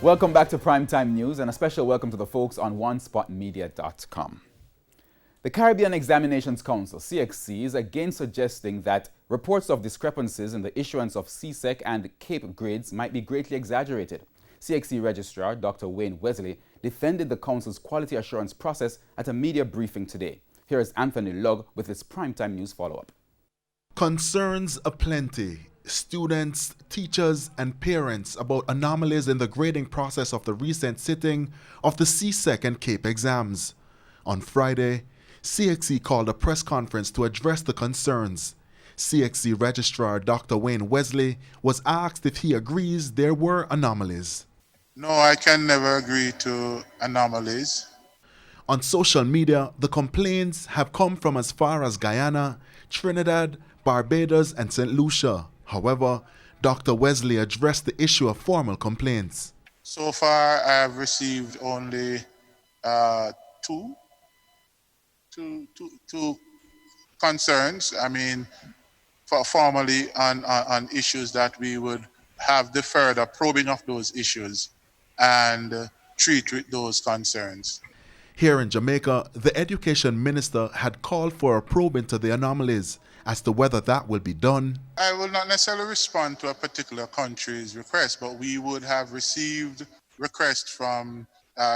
Welcome back to Primetime News, and a special welcome to the folks on OneSpotMedia.com. The Caribbean Examinations Council, CXC, is again suggesting that reports of discrepancies in the issuance of CSEC and CAPE grades might be greatly exaggerated. CXC Registrar Dr. Wayne Wesley defended the council's quality assurance process at a media briefing today. Here is Anthony Lugg with his Primetime News follow-up. Concerns aplenty. Students, teachers, and parents about anomalies in the grading process of the recent sitting of the CSEC and CAPE exams. On Friday, CXC called a press conference to address the concerns. CXC Registrar Dr. Wayne Wesley was asked if he agrees there were anomalies. No, I can never agree to anomalies. On social media, the complaints have come from as far as Guyana, Trinidad, Barbados, and St. Lucia. However, Dr. Wesley addressed the issue of formal complaints. So far, I have received only two concerns. I mean, formally on issues that we would have the further probing of those issues and treat with those concerns. Here in Jamaica, the education minister had called for a probe into the anomalies. As to whether that will be done, I will not necessarily respond to a particular country's request, but we would have received requests from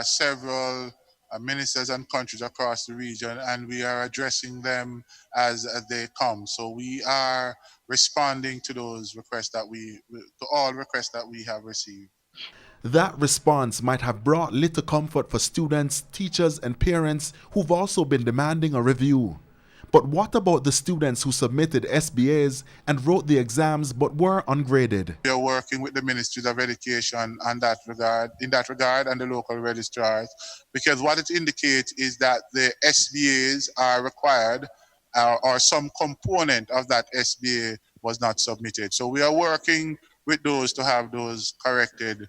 several ministers and countries across the region, and we are addressing them as they come. So we are responding to those requests to all requests that we have received. That response might have brought little comfort for students, teachers, and parents who've also been demanding a review. But what about the students who submitted SBAs and wrote the exams but were ungraded? We are working with the Ministries of Education in that regard, and the local registrars, because what it indicates is that the SBAs are required or some component of that SBA was not submitted. So we are working with those to have those corrected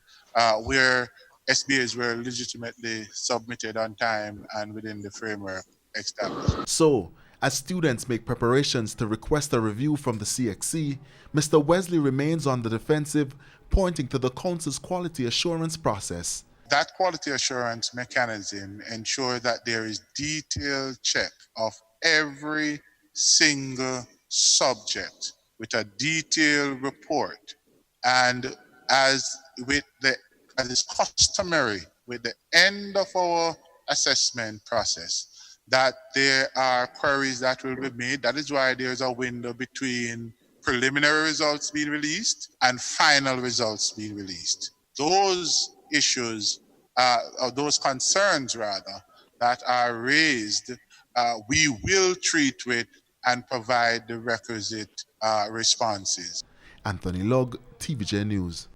where SBAs were legitimately submitted on time and within the framework established. So, as students make preparations to request a review from the CXC, Mr. Wesley remains on the defensive, pointing to the council's quality assurance process. That quality assurance mechanism ensures that there is detailed check of every single subject with a detailed report. And as is customary with the end of our assessment process, that there are queries that will be made. That is why there's a window between preliminary results being released and final results being released. Those issues, or those concerns rather, that are raised, we will treat with and provide the requisite responses. Anthony Lugg, TVJ News.